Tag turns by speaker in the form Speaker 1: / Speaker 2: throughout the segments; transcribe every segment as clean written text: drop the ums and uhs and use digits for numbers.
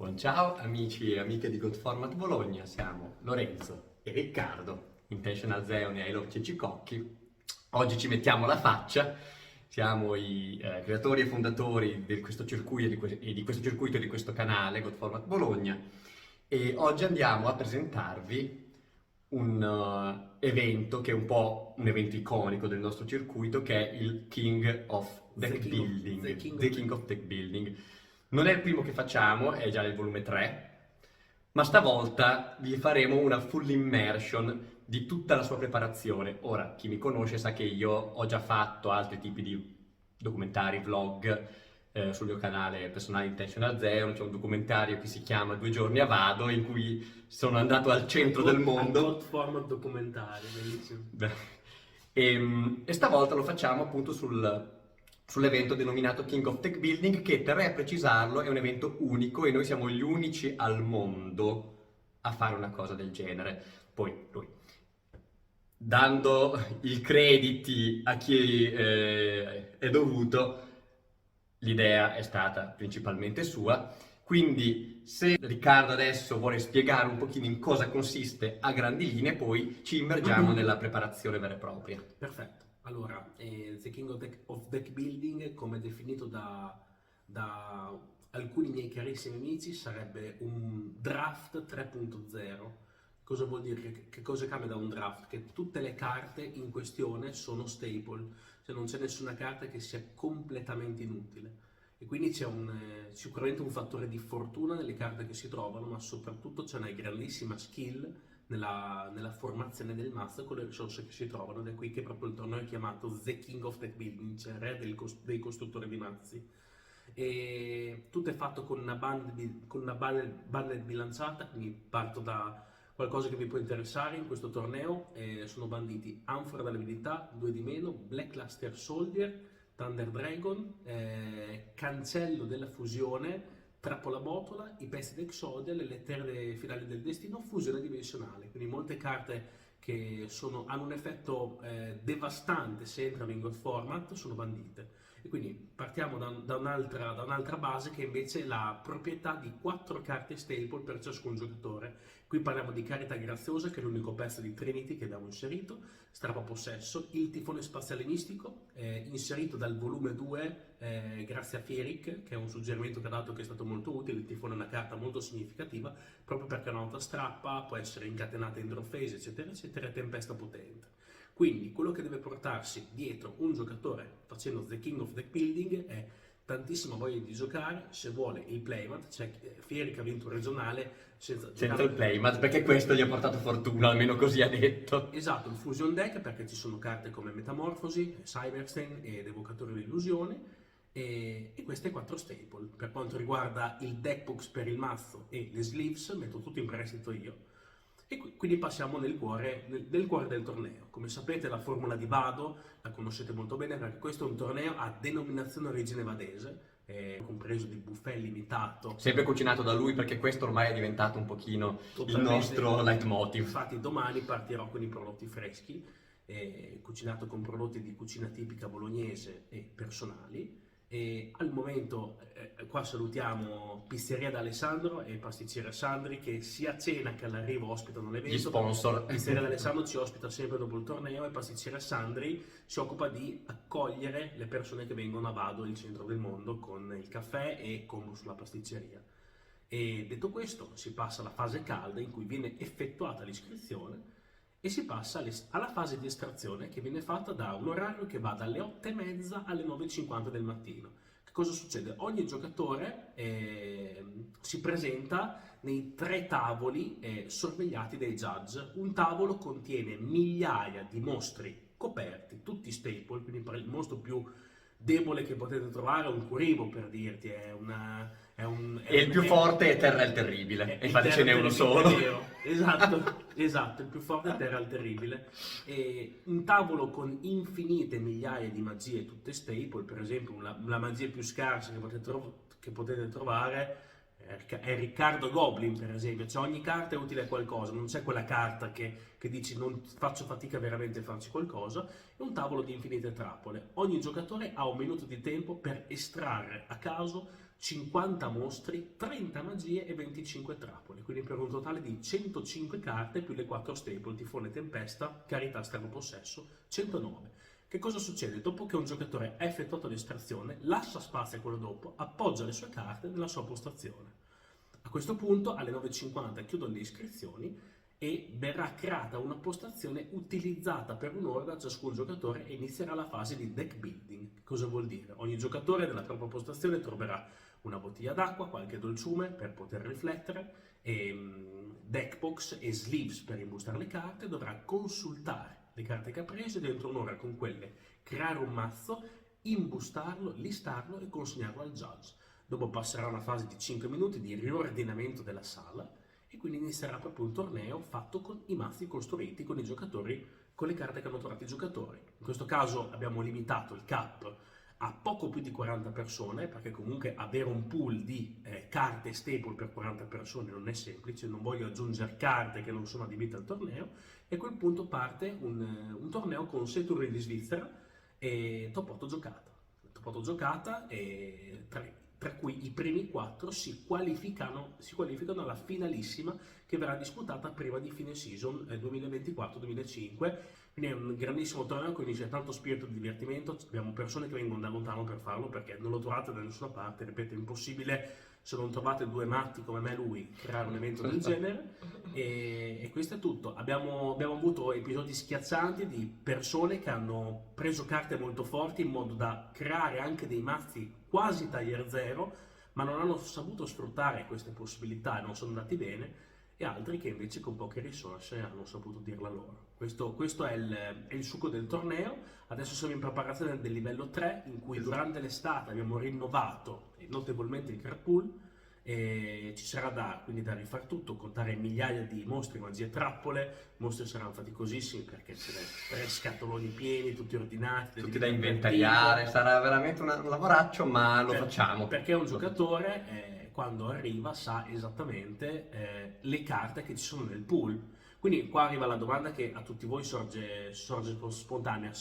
Speaker 1: Buon ciao amici e amiche di Good Format Bologna, siamo Lorenzo e Riccardo, Intentional Zeon e I Love Cecicocchi. Oggi ci mettiamo la faccia, siamo i creatori e fondatori di questo circuito e di questo circuito e di questo canale Good Format Bologna e oggi andiamo a presentarvi un evento che è un po' un evento iconico del nostro circuito, che è il King of Deck Building. The King of Deck Building. Non è il primo che facciamo, è già nel volume 3, ma stavolta vi faremo una full immersion di tutta la sua preparazione. Ora, chi mi conosce sa che io ho già fatto altri tipi di documentari, vlog sul mio canale personale Intentional Zero. C'è un documentario che si chiama 2 giorni a Vado, in cui sono andato al centro del mondo.
Speaker 2: Hot format documentario, bellissimo.
Speaker 1: Beh, e stavolta lo facciamo appunto sull'evento denominato King of Tech Building, che terrei a precisarlo è un evento unico e noi siamo gli unici al mondo a fare una cosa del genere. Poi lui, dando i crediti a chi è dovuto, l'idea è stata principalmente sua. Quindi se Riccardo adesso vuole spiegare un pochino in cosa consiste a grandi linee, poi ci immergiamo nella preparazione vera e propria.
Speaker 2: Perfetto. Allora, The King of Deck Building, come definito da alcuni miei carissimi amici, sarebbe un draft 3.0. Cosa vuol dire? Che cosa cambia da un draft? Che tutte le carte in questione sono staple, cioè non c'è nessuna carta che sia completamente inutile. E quindi c'è sicuramente un fattore di fortuna nelle carte che si trovano, ma soprattutto c'è una grandissima skill nella formazione del mazzo con le risorse che si trovano, ed è qui che proprio il torneo è chiamato The King of Deck Building, cioè re dei costruttori di mazzi. E tutto è fatto con una bundle bilanciata, quindi parto da qualcosa che vi può interessare in questo torneo. Sono banditi Anfora dall'abilità, 2 di meno, Blackluster Soldier, Thunder Dragon, Cancello della Fusione, Trappola Botola, i pezzi d'Exodia, le lettere finali del destino, fusione dimensionale. Quindi molte carte che hanno un effetto devastante se entrano in God Format sono bandite. E quindi partiamo da un'altra base, che invece è la proprietà di 4 carte staple per ciascun giocatore. Qui parliamo di Carità Graziosa, che è l'unico pezzo di Trinity che abbiamo inserito, Strappa Possesso, il Tifone Spaziale Mistico, inserito dal volume 2 grazie a Fieric, che è un suggerimento che ha dato, che è stato molto utile. Il Tifone è una carta molto significativa, proprio perché è una nota strappa, può essere incatenata in draw phase, eccetera, eccetera, e tempesta potente. Quindi quello che deve portarsi dietro un giocatore facendo The King of Deck Building è tantissima voglia di giocare. Se vuole il playmat, c'è Fieri che ha vinto un regionale
Speaker 1: Senza il playmat, perché questo gli ha portato fortuna, almeno così ha detto.
Speaker 2: Esatto, il fusion deck, perché ci sono carte come Metamorfosi, Cyberstein ed Evocatore dell'Illusione, e queste 4 staple. Per quanto riguarda il deckbox per il mazzo e le sleeves, metto tutto in prestito io. E quindi passiamo nel cuore del torneo. Come sapete, la formula di Vado la conoscete molto bene, perché questo è un torneo a denominazione origine vadese, compreso di buffet limitato.
Speaker 1: Sempre cucinato da lui, perché questo ormai è diventato un pochino il nostro leitmotiv.
Speaker 2: Infatti domani partirò con i prodotti freschi, cucinato con prodotti di cucina tipica bolognese e personali. E al momento qua salutiamo Pizzeria d'Alessandro e Pasticcere Sandri, che sia a cena che all'arrivo ospitano l'evento.
Speaker 1: Gli sponsor.
Speaker 2: Pizzeria d'Alessandro ci ospita sempre dopo il torneo, e Pasticcere Sandri si occupa di accogliere le persone che vengono a Vado, il centro del mondo, con il caffè e combo sulla pasticceria. E detto questo, si passa alla fase calda, in cui viene effettuata l'iscrizione, e si passa alla fase di estrazione, che viene fatta da un orario che va dalle 8:30 alle 9:50 del mattino. Che cosa succede? Ogni giocatore si presenta nei 3 tavoli sorvegliati dai judge. Un tavolo contiene migliaia di mostri coperti, tutti staple, quindi per il mostro più debole che potete trovare è un Kuribo, per dirti,
Speaker 1: E il più forte è Terra il Terribile, e infatti ce n'è uno solo.
Speaker 2: Esatto, esatto, il più forte è Terra il Terribile. E un tavolo con infinite migliaia di magie, tutte staple. Per esempio, la magia più scarsa che potete trovare è Riccardo Goblin, per esempio. Cioè, ogni carta è utile a qualcosa, non c'è quella carta che dici non faccio fatica veramente a farci qualcosa. È un tavolo di infinite trappole. Ogni giocatore ha 1 minuto di tempo per estrarre a caso 50 mostri, 30 magie e 25 trappole, quindi per un totale di 105 carte più le 4 staple, tifone, tempesta, carità, strano possesso, 109. Che cosa succede? Dopo che un giocatore ha effettuato l'estrazione, lascia spazio a quello dopo, appoggia le sue carte nella sua postazione. A questo punto, alle 9:50 chiudono le iscrizioni e verrà creata una postazione utilizzata per un'ora da ciascun giocatore e inizierà la fase di deck building. Cosa vuol dire? Ogni giocatore nella propria postazione troverà una bottiglia d'acqua, qualche dolciume per poter riflettere, deck box e sleeves per imbustare le carte, dovrà consultare le carte che ha preso e dentro un'ora con quelle creare un mazzo, imbustarlo, listarlo e consegnarlo al judge. Dopo passerà una fase di 5 minuti di riordinamento della sala e quindi inizierà proprio un torneo fatto con i mazzi costruiti con i giocatori, con le carte che hanno trovato i giocatori. In questo caso abbiamo limitato il cap a poco più di 40 persone, perché comunque avere un pool di carte staple per 40 persone non è semplice, non voglio aggiungere carte che non sono adibite al torneo, e a quel punto parte un torneo con 6 turni di Svizzera e top 8 giocata. Top 8 giocata e tra cui i primi 4 si qualificano alla finalissima che verrà disputata prima di fine season 2024-2005. Quindi è un grandissimo torneo che unisce tanto spirito di divertimento, abbiamo persone che vengono da lontano per farlo perché non lo trovate da nessuna parte, ripeto, è impossibile se non trovate due matti come me e lui creare un evento del genere e questo è tutto. Abbiamo avuto episodi schiaccianti di persone che hanno preso carte molto forti in modo da creare anche dei mazzi quasi taglier zero, ma non hanno saputo sfruttare queste possibilità e non sono andati bene, e altri che invece con poche risorse hanno saputo dirla loro. Questo è il succo del torneo. Adesso siamo in preparazione del livello 3 in cui durante l'estate abbiamo rinnovato notevolmente il card pool e ci sarà quindi da rifare tutto, contare migliaia di mostri, magie e trappole. I mostri saranno faticosissimi perché ce ne 3 scatoloni pieni, tutti ordinati,
Speaker 1: tutti da inventariare, sarà veramente un lavoraccio, ma lo
Speaker 2: Cioè,
Speaker 1: facciamo.
Speaker 2: Perché un giocatore quando arriva sa esattamente le carte che ci sono nel pool. Quindi qua arriva la domanda che a tutti voi sorge spontanea.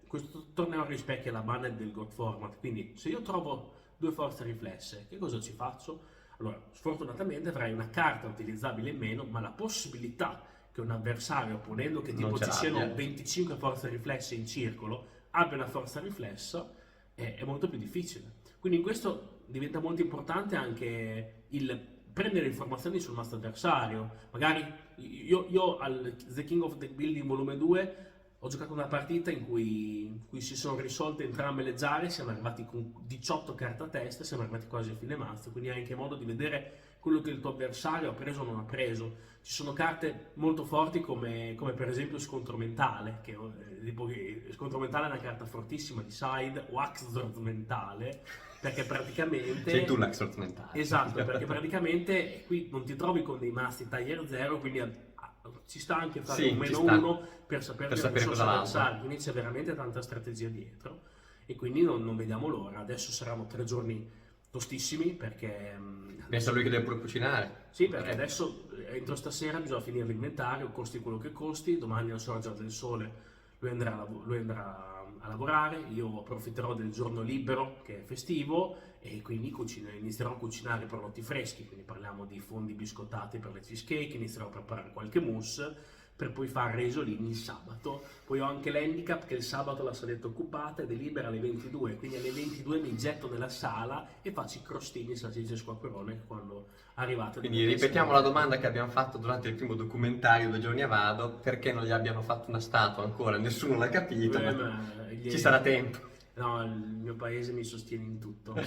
Speaker 2: Questo torneo rispecchia la banner del God Format, quindi se io trovo 2 forze riflesse, che cosa ci faccio? Allora, sfortunatamente avrai una carta utilizzabile in meno, ma la possibilità che un avversario, ponendo che tipo ci siano 25 forze riflesse in circolo, abbia una forza riflessa, è molto più difficile. Quindi in questo diventa molto importante anche il prendere informazioni sul mazzo avversario. Magari io al The King of Deck Building volume 2 ho giocato una partita in cui si sono risolte entrambe le gare, siamo arrivati con 18 carte a testa, siamo arrivati quasi a fine mazzo, quindi hai anche modo di vedere quello che il tuo avversario ha preso o non ha preso. Ci sono carte molto forti come per esempio Scontro Mentale, che Scontro Mentale è una carta fortissima di side, o Axzord Mentale, perché praticamente...
Speaker 1: Sei tu l'Axzord Mentale.
Speaker 2: Esatto, perché praticamente qui non ti trovi con dei mazzi taglier 0, quindi ci sta anche fare un meno 1 per sapere cosa avanzare, quindi c'è veramente tanta strategia dietro e quindi non vediamo l'ora. Adesso saranno 3 giorni tostissimi perché...
Speaker 1: Pensa lui che deve pure cucinare.
Speaker 2: Sì, perché adesso entro stasera bisogna finire l'inventario, costi quello che costi, domani al sorgere del sole lui andrà a lavorare, io approfitterò del giorno libero che è festivo e quindi inizierò a cucinare prodotti freschi, quindi parliamo di fondi biscottati per le cheesecake, inizierò a preparare qualche mousse per poi fare risolini il sabato. Poi ho anche l'handicap che il sabato la saletta è occupata ed è libera alle 22, quindi alle 22 mi getto nella sala e faccio i crostini, salsicce e squacquerone quando arrivate.
Speaker 1: Quindi ripetiamo la domanda che abbiamo fatto durante il primo documentario 2 giorni a vado, perché non gli abbiano fatto una statua ancora, nessuno l'ha capito, ma ci sarà tempo.
Speaker 2: No, il mio paese mi sostiene in tutto, è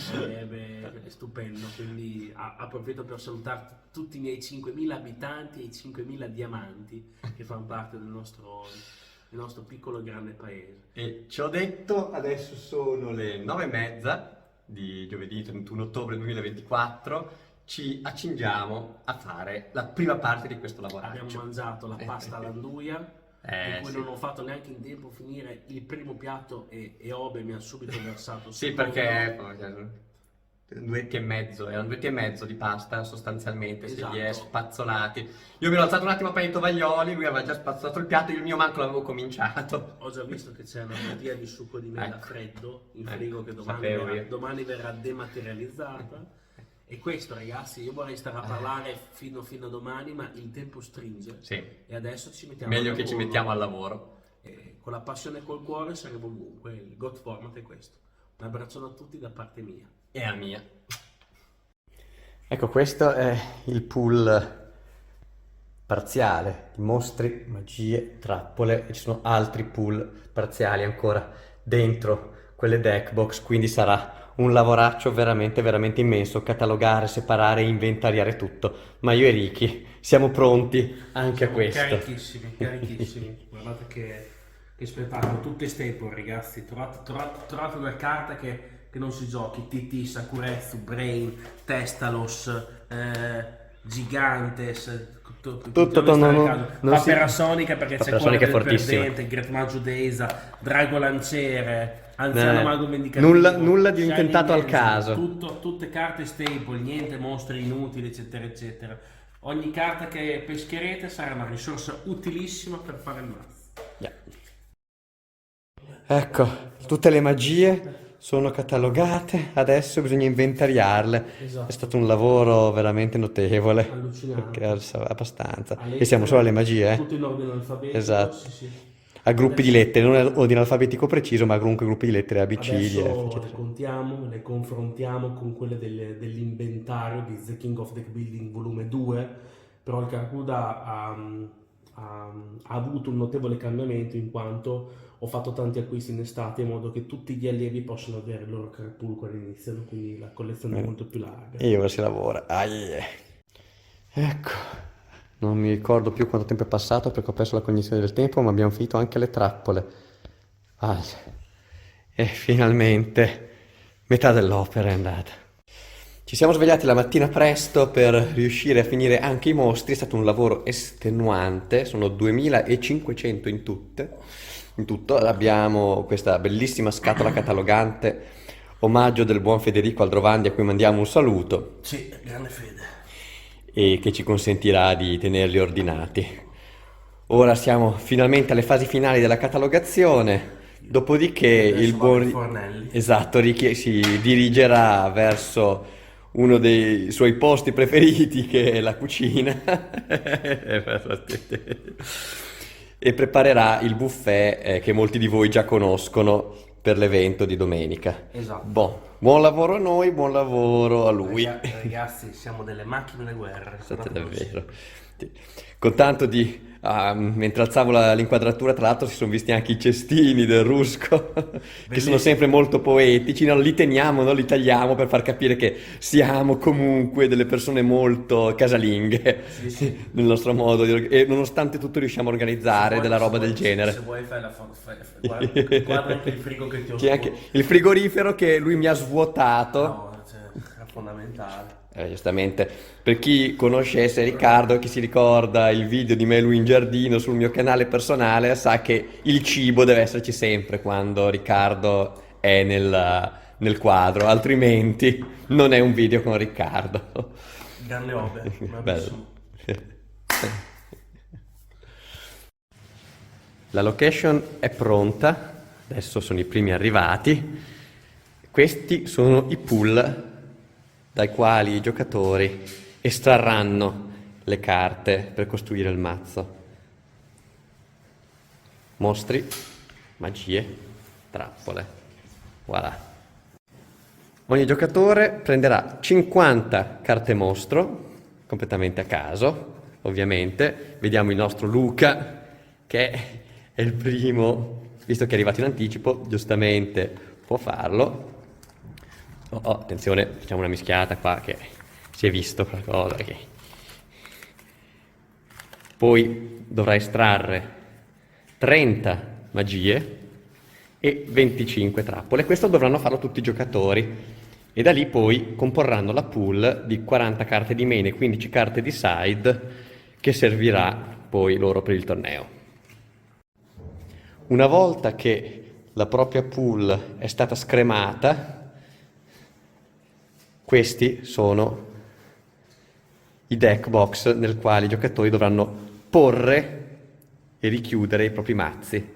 Speaker 2: stupendo, quindi approfitto per salutare tutti i miei 5.000 abitanti e i 5.000 diamanti che fanno parte del nostro piccolo e grande paese.
Speaker 1: E ci ho detto, adesso sono le 9:30 di giovedì 31 ottobre 2024, ci accingiamo a fare la prima parte di questo lavoraccio.
Speaker 2: Abbiamo mangiato la pasta all'anduia. In cui non ho fatto neanche in tempo a finire il primo piatto e Obe mi ha subito versato
Speaker 1: sì, perché duetti e mezzo, erano duetti e mezzo di pasta sostanzialmente, se li è
Speaker 2: Esatto.
Speaker 1: spazzolati. Io mi ero alzato un attimo per i tovaglioli, lui aveva già spazzato il piatto, io il mio manco l'avevo cominciato.
Speaker 2: Ho già visto che c'è una bottiglia di succo di mela
Speaker 1: Ecco.
Speaker 2: freddo in
Speaker 1: Ecco,
Speaker 2: frigo che
Speaker 1: sapevo io.
Speaker 2: domani verrà dematerializzata. E questo, ragazzi, io vorrei stare a parlare fino a domani, ma il tempo stringe.
Speaker 1: Sì,
Speaker 2: E adesso ci mettiamo
Speaker 1: meglio
Speaker 2: al
Speaker 1: che ci
Speaker 2: lavoro.
Speaker 1: mettiamo al lavoro.
Speaker 2: E con la passione e col cuore saremo ovunque. Il God Format è questo. Un abbraccio a tutti da parte mia.
Speaker 1: E a mia. Ecco, questo è il pool parziale di mostri, magie, trappole, e ci sono altri pool parziali ancora dentro quelle deck box, quindi sarà un lavoraccio veramente veramente immenso, catalogare, separare, inventariare tutto, ma io e Ricky siamo pronti anche a questo.
Speaker 2: Carichissimi, carichissimi. Guardate che spettacolo, tutte staple, ragazzi. Trovate una carta che non si giochi. TT, Sakuretsu, Brain, Testalos, Gigantes,
Speaker 1: Tutto, non si-
Speaker 2: Papera Sonica, perché c'è
Speaker 1: Papera
Speaker 2: quella
Speaker 1: Sonica è
Speaker 2: del
Speaker 1: fortissima.
Speaker 2: perdente, Great Maggio Deisa, Drago Lanciere, Anziano Mago Vendicativo,
Speaker 1: nulla di
Speaker 2: Shining
Speaker 1: intentato al
Speaker 2: Angel,
Speaker 1: caso.
Speaker 2: tutte carte staple, niente mostri inutili, eccetera, eccetera. Ogni carta che pescherete sarà una risorsa utilissima per fare il mazzo.
Speaker 1: Yeah. Ecco, tutte le magie sono catalogate, adesso bisogna inventariarle.
Speaker 2: Esatto.
Speaker 1: È stato un lavoro veramente notevole,
Speaker 2: Allucinante.
Speaker 1: abbastanza.
Speaker 2: A
Speaker 1: E siamo solo alle magie, eh?
Speaker 2: Tutto in ordine alfabetico.
Speaker 1: Esatto.
Speaker 2: Sì, sì.
Speaker 1: A gruppi di
Speaker 2: Adesso-
Speaker 1: lettere, non a ordine alfabetico preciso, ma comunque gruppi di lettere ABC,
Speaker 2: Adesso
Speaker 1: F,
Speaker 2: le
Speaker 1: eccetera.
Speaker 2: contiamo, le confrontiamo con quelle dell'inventario di The King of Deck Building volume 2, però il Caracuda ha avuto un notevole cambiamento in quanto ho fatto tanti acquisti in estate in modo che tutti gli allievi possano avere il loro card pool quando iniziano, quindi la collezione è molto più larga.
Speaker 1: E ora si lavora. Ecco, non mi ricordo più quanto tempo è passato perché ho perso la cognizione del tempo, ma abbiamo finito anche le trappole. E finalmente metà dell'opera è andata. Ci siamo svegliati la mattina presto per riuscire a finire anche i mostri, è stato un lavoro estenuante, sono 2500 in tutto. Abbiamo questa bellissima scatola catalogante, omaggio del buon Federico Aldrovandi a cui mandiamo un saluto
Speaker 2: Sì, grande fede.
Speaker 1: e che ci consentirà di tenerli ordinati. Ora siamo finalmente alle fasi finali della catalogazione, dopodiché
Speaker 2: Adesso
Speaker 1: il
Speaker 2: vado ai
Speaker 1: buon
Speaker 2: fornelli.
Speaker 1: esatto, Ricky si dirigerà verso uno dei suoi posti preferiti, che è la cucina, e preparerà il buffet che molti di voi già conoscono per l'evento di domenica.
Speaker 2: Esatto.
Speaker 1: Buon lavoro a noi, buon lavoro a lui.
Speaker 2: Ragazzi, siamo delle macchine da guerra.
Speaker 1: State davvero. Sì. Con tanto di... mentre alzavo l'inquadratura, tra l'altro si sono visti anche i cestini del Rusco, che sono sempre molto poetici, no? Li teniamo, no? Li tagliamo per far capire che siamo comunque delle persone molto casalinghe,
Speaker 2: Sì.
Speaker 1: nel nostro modo di... E nonostante tutto riusciamo a organizzare della roba del genere.
Speaker 2: Se vuoi fai guarda anche il frigo che ti ho
Speaker 1: C'è anche il frigorifero che lui mi ha svuotato.
Speaker 2: No, cioè, è fondamentale.
Speaker 1: Giustamente, per chi conoscesse Riccardo, chi si ricorda il video di me e lui in giardino sul mio canale personale, sa che il cibo deve esserci sempre quando Riccardo è nel quadro, altrimenti non è un video con Riccardo.
Speaker 2: Grande robe,
Speaker 1: Bello. La location è pronta, adesso sono i primi arrivati. Questi sono i pool dai quali i giocatori estrarranno le carte per costruire il mazzo. Mostri, magie, trappole. Voilà. Ogni giocatore prenderà 50 carte mostro, completamente a caso, ovviamente. Vediamo il nostro Luca, che è il primo, visto che è arrivato in anticipo, giustamente può farlo. Attenzione, facciamo una mischiata qua che si è visto qualcosa. Poi dovrà estrarre 30 magie e 25 trappole. Questo dovranno farlo tutti i giocatori e da lì poi comporranno la pool di 40 carte di main e 15 carte di side che servirà poi loro per il torneo. Una volta che la propria pool è stata scremata, Questi sono i deck box nel quale i giocatori dovranno porre e richiudere i propri mazzi.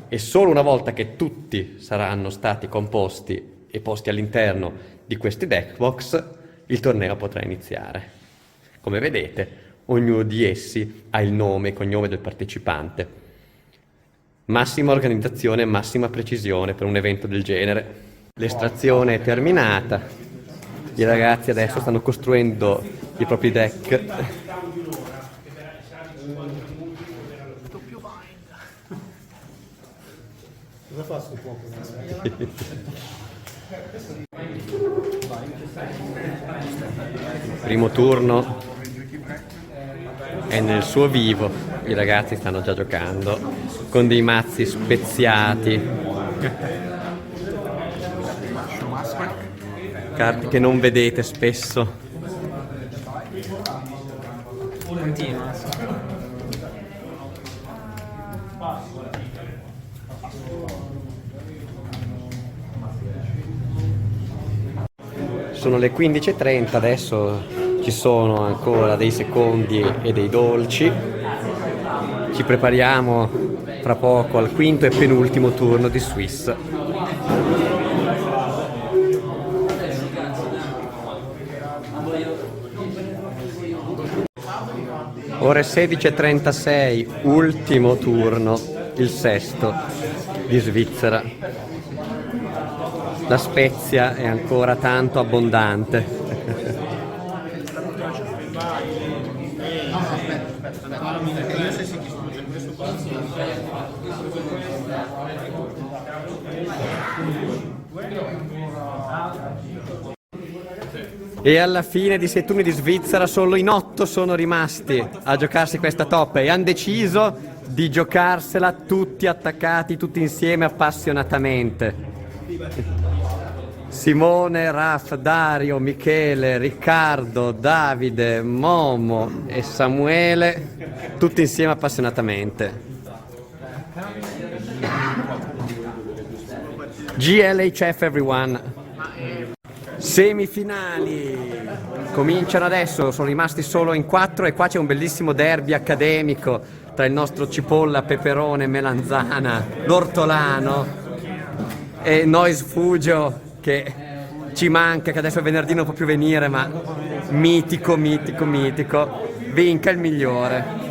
Speaker 1: E solo una volta che tutti saranno stati composti e posti all'interno di questi deck box, il torneo potrà iniziare. Come vedete, ognuno di essi ha il nome e cognome del partecipante. Massima organizzazione e massima precisione per un evento del genere. L'estrazione è terminata. I ragazzi adesso stanno costruendo i propri deck.
Speaker 3: Cosa fa sto fuoco?
Speaker 1: Primo turno è nel suo vivo, i ragazzi stanno già giocando con dei mazzi speziati, carte che non vedete spesso. Sono le 15:30, adesso ci sono ancora dei secondi e dei dolci. Ci prepariamo fra poco al quinto e penultimo turno di Swiss. Ore 16:36, ultimo turno, il sesto di Svizzera. La spezia è ancora tanto abbondante. E alla fine di 6 turni di Svizzera solo in 8 sono rimasti a giocarsi questa toppa e hanno deciso di giocarsela tutti attaccati, tutti insieme appassionatamente. Simone, Raf, Dario, Michele, Riccardo, Davide, Momo e Samuele, tutti insieme appassionatamente. GLHF everyone. Semifinali cominciano adesso, sono rimasti solo in 4 e qua c'è un bellissimo derby accademico tra il nostro cipolla, peperone, melanzana, l'ortolano e Noise Fugio che ci manca, che adesso è venerdì non può più venire, ma mitico, mitico, mitico, vinca il migliore.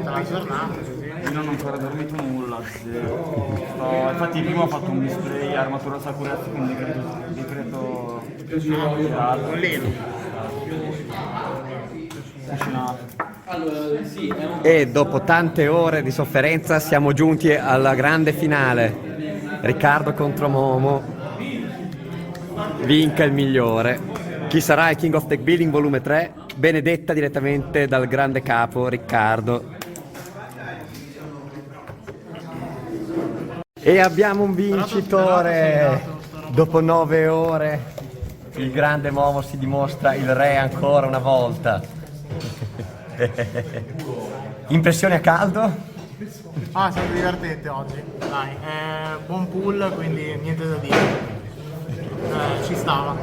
Speaker 3: La giornata, io non ho ancora dormito nulla, infatti prima ho fatto un display armatura Sakuretsu con decreto un leno cucinato.
Speaker 1: E dopo tante ore di sofferenza siamo giunti alla grande finale. Riccardo contro Momo, vinca il migliore. Chi sarà il King of Deck Building volume 3? Benedetta direttamente dal grande capo Riccardo. E abbiamo un vincitore. Dopo 9 ore il grande Momo si dimostra il re ancora una volta. Impressioni a caldo?
Speaker 3: Ah, è stato divertente oggi, dai, buon pool, quindi niente da dire, ci stava.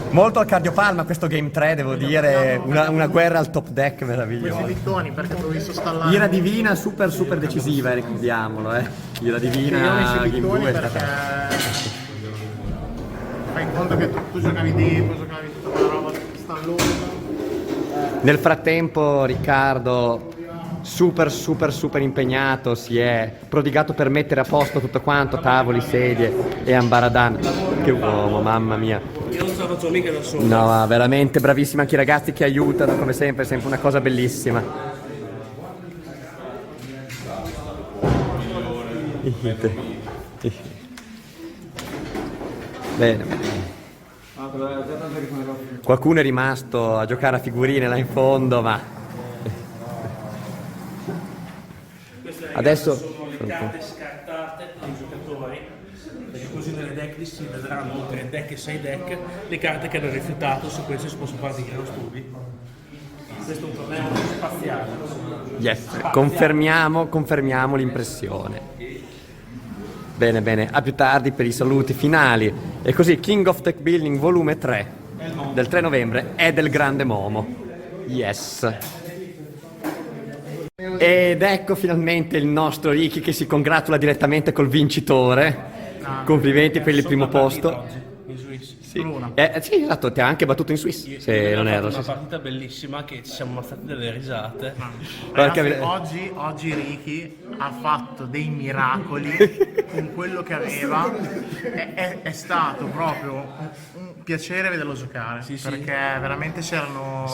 Speaker 1: Molto al cardiopalma questo game 3, devo dire, una guerra al top deck meravigliosa.
Speaker 3: Questi vittoni, perché ho visto stallare.
Speaker 1: Ira divina super decisiva, ricordiamolo, Ira divina game 2 è
Speaker 3: perché
Speaker 1: stata...
Speaker 3: fai in conto che tu giocavi dentro, giocavi tutta quella roba stallosa.
Speaker 1: Nel frattempo Riccardo super impegnato, si è prodigato per mettere a posto tutto quanto, tavoli, sedie e ambaradan. Che uomo, mamma mia.
Speaker 2: Io non so faccio mica da solo.
Speaker 1: No, veramente bravissimi anche i ragazzi che aiutano, come sempre, è sempre una cosa bellissima. Bene. Qualcuno è rimasto a giocare a figurine là in fondo, ma adesso
Speaker 2: sono le carte scartate dai giocatori, perché così nelle decklist si vedranno 3 deck e 6 deck le carte che hanno rifiutato, su queste si possono fare dei grandi studi. Questo è un torneo spaziale.
Speaker 1: yes, confermiamo l'impressione. Bene, bene, a più tardi per i saluti finali. E così King of Tech Building volume 3 del 3 novembre è del grande Momo. Yes. Ed ecco finalmente il nostro Ricky che si congratula direttamente col vincitore. Complimenti per il primo posto.
Speaker 4: In Swiss.
Speaker 1: Sì.
Speaker 3: Luna.
Speaker 1: Sì, esatto, ti ha anche battuto in Swiss, se non erro.
Speaker 4: Una
Speaker 1: Sì, sì.
Speaker 4: partita bellissima che ci siamo stati delle risate.
Speaker 1: Perché-
Speaker 5: Ragazzi, oggi Ricky ha fatto dei miracoli con quello che aveva. È stato proprio un piacere vederlo giocare,
Speaker 4: Sì, sì.
Speaker 5: perché veramente c'erano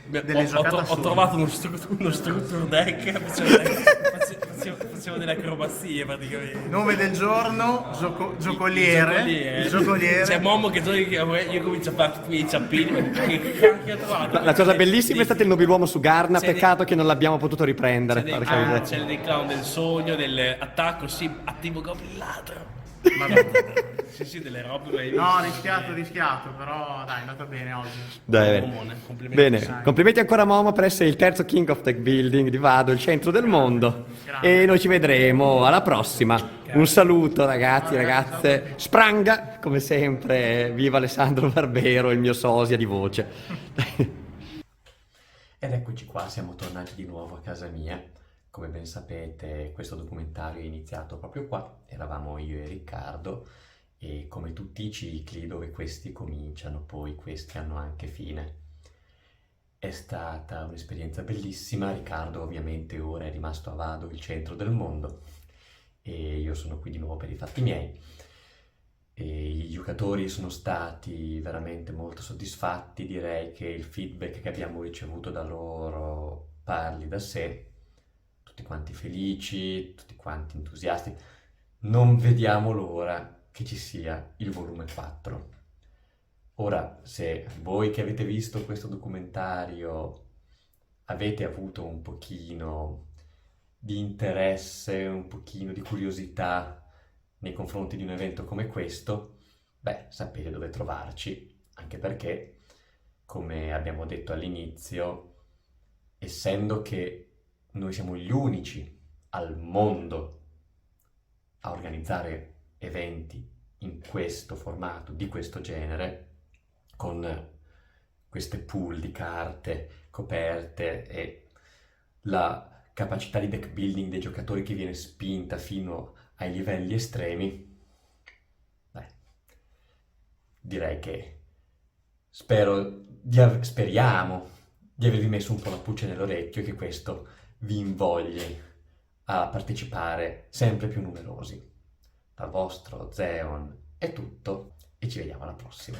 Speaker 5: delle
Speaker 4: Ho
Speaker 5: giocate
Speaker 4: ho
Speaker 5: assurde.
Speaker 4: trovato uno structure deck, facevo delle acrobazie praticamente.
Speaker 5: Nome del giorno, giocoliere. Il giocoliere.
Speaker 4: C'è Momo che io comincio a fare tutti i ciappini, ma che cacchio ha trovato?
Speaker 1: La cosa bellissima è stato il nobiluomo su Garna,
Speaker 4: C'è dei-
Speaker 1: peccato che non l'abbiamo potuto riprendere.
Speaker 4: C'è
Speaker 1: porca miseria.
Speaker 4: c'è dei clown del sogno, dell'attacco, sì, attivo goblin ladro. Sì, delle robe.
Speaker 5: No, rischiato, però dai, è andata bene oggi.
Speaker 1: Dai,
Speaker 4: Momone, complimenti.
Speaker 1: bene, complimenti ancora a Momo per essere il terzo King of Tech Building di Vado, il centro del mondo. E noi ci vedremo alla prossima. Un saluto ragazzi, ragazze. Spranga, come sempre, viva Alessandro Barbero, il mio sosia di voce. Ed eccoci qua, siamo tornati di nuovo a casa mia. Come ben sapete, questo documentario è iniziato proprio qua. Eravamo io e Riccardo e come tutti i cicli dove questi cominciano, poi questi hanno anche fine. È stata un'esperienza bellissima. Riccardo ovviamente ora è rimasto a Vado, il centro del mondo, e io sono qui di nuovo per i fatti miei. E i giocatori sono stati veramente molto soddisfatti, direi che il feedback che abbiamo ricevuto da loro parli da sé, tutti quanti felici, tutti quanti entusiasti. Non vediamo l'ora che ci sia il volume 4. Ora, se voi che avete visto questo documentario avete avuto un pochino di interesse, un pochino di curiosità nei confronti di un evento come questo, beh, sapete dove trovarci, anche perché, come abbiamo detto all'inizio, essendo che noi siamo gli unici al mondo a organizzare eventi in questo formato, di questo genere, con queste pool di carte coperte e la capacità di deck building dei giocatori che viene spinta fino ai livelli estremi, beh, direi che speriamo di avervi messo un po' la pulce nell'orecchio e che questo vi invogli a partecipare sempre più numerosi. Dal vostro Zeon è tutto e ci vediamo alla prossima.